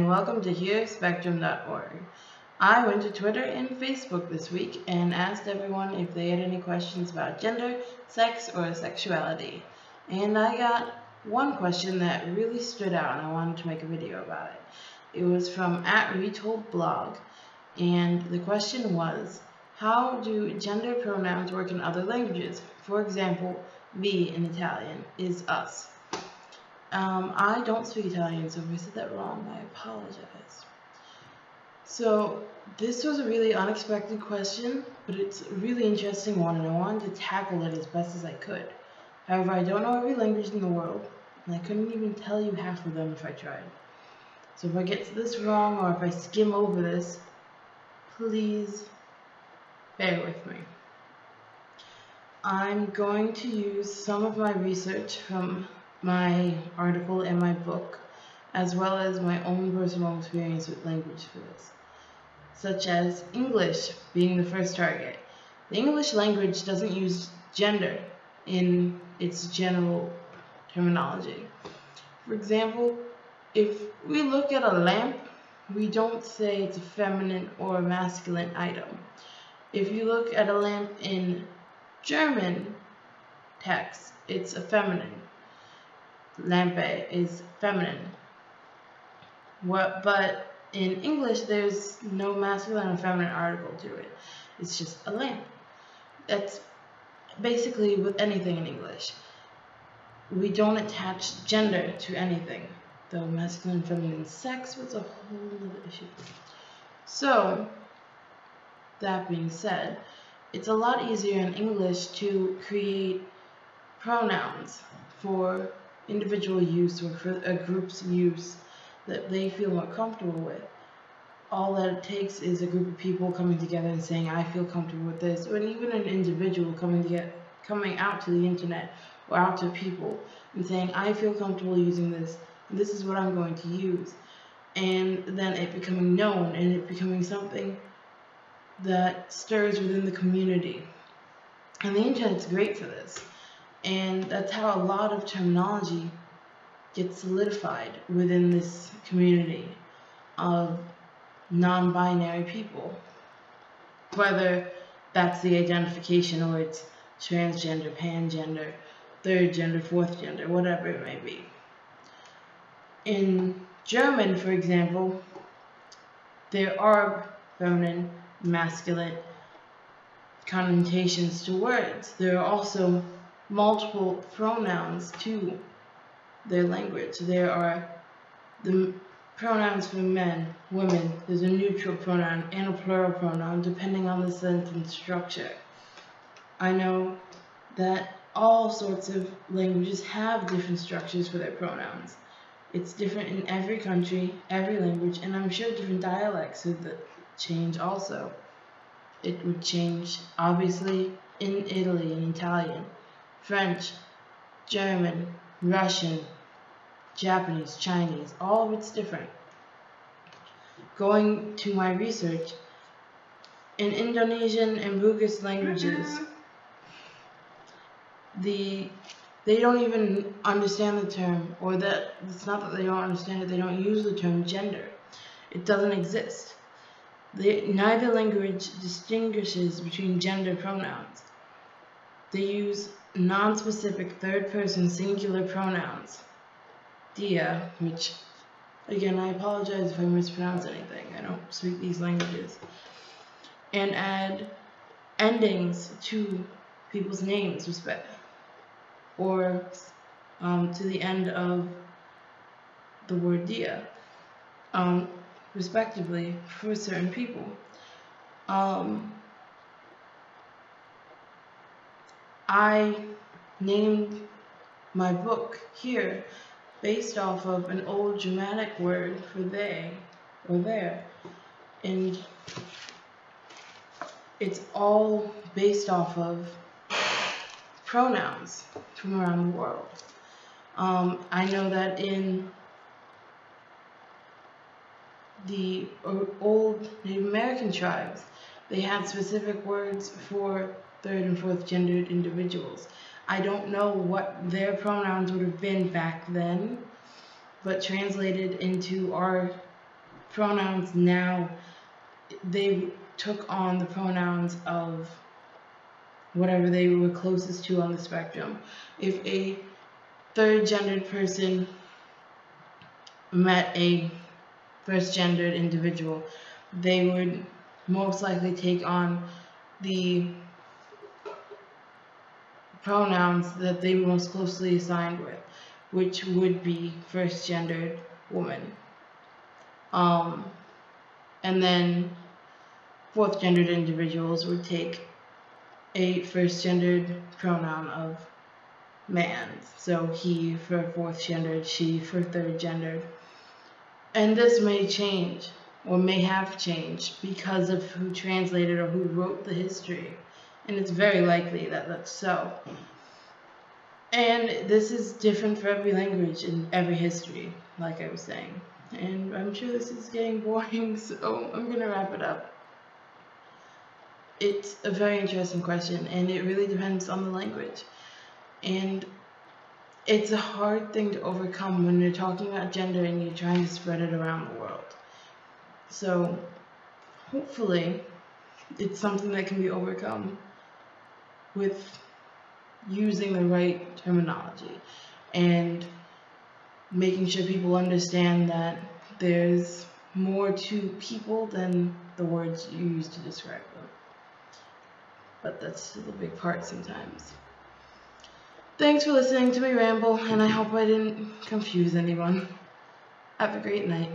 and welcome to HearSpectrum.org. I went to Twitter and Facebook this week and asked everyone if they had any questions about gender, sex, or sexuality. And I got one question that really stood out and I wanted to make a video about it. It was from @RetoldBlog, and the question was, how do gender pronouns work in other languages? For example, we in Italian is us. I don't speak Italian, so if I said that wrong, I apologize. So this was a really unexpected question, but it's a really interesting one, and I wanted to tackle it as best as I could. However, I don't know every language in the world, and I couldn't even tell you half of them if I tried. So if I get this wrong, or if I skim over this, please bear with me. I'm going to use some of my research from my article and my book, as well as my own personal experience with language for this, such as English being the first target. The English language doesn't use gender in its general terminology. For example, if we look at a lamp, we don't say it's a feminine or a masculine item. If you look at a lamp in German text, it's a feminine. Lampe is feminine. But in English, there's no masculine or feminine article to it. It's just a lamp. That's basically with anything in English. We don't attach gender to anything, though masculine and feminine sex was a whole other issue. So, that being said, it's a lot easier in English to create pronouns for individual use or for a group's use that they feel more comfortable with. All that it takes is a group of people coming together and saying, I feel comfortable with this, or even an individual coming out to the internet or out to people and saying, I feel comfortable using this, and this is what I'm going to use. And then it becoming known and it becoming something that stirs within the community. And the internet's great for this. And that's how a lot of terminology gets solidified within this community of non-binary people. Whether that's the identification or it's transgender, pangender, third gender, fourth gender, whatever it may be. In German, for example, there are feminine, masculine connotations to words. There are also multiple pronouns to their language. There are the pronouns for men, women, there's a neutral pronoun and a plural pronoun depending on the sentence structure. I know that all sorts of languages have different structures for their pronouns. It's different in every country, every language, and I'm sure different dialects would change also. It would change, obviously, in Italy, in Italian, French, German, Russian, Japanese, Chinese, all of it's different. Going to my research, in Indonesian and Bugis languages, they don't even understand the term, or that it's not that they don't understand it, they don't use the term gender. It doesn't exist. Neither language distinguishes between gender pronouns. They use non-specific third-person singular pronouns, dia, which, again, I apologize if I mispronounce anything. I don't speak these languages. And add endings to people's names, or to the end of the word dia, respectively, for certain people. I named my book here based off of an old Germanic word for they or there, and it's all based off of pronouns from around the world. I know that in the old Native American tribes, they had specific words for third and fourth gendered individuals. I don't know what their pronouns would have been back then, but translated into our pronouns now, they took on the pronouns of whatever they were closest to on the spectrum. If a third gendered person met a first gendered individual, they would most likely take on the pronouns that they were most closely assigned with, which would be first gendered woman. And then fourth gendered individuals would take a first gendered pronoun of man. So he for fourth gendered, she for third gendered. And this may change, or may have changed, because of who translated or who wrote the history. And it's very likely that that's so. And this is different for every language and every history, like I was saying. And I'm sure this is getting boring, so I'm going to wrap it up. It's a very interesting question, and it really depends on the language. And it's a hard thing to overcome when you're talking about gender and you're trying to spread it around the world. So hopefully it's something that can be overcome with using the right terminology and making sure people understand that there's more to people than the words you use to describe them. But that's the big part sometimes. Thanks for listening to me ramble, and I hope I didn't confuse anyone. Have a great night.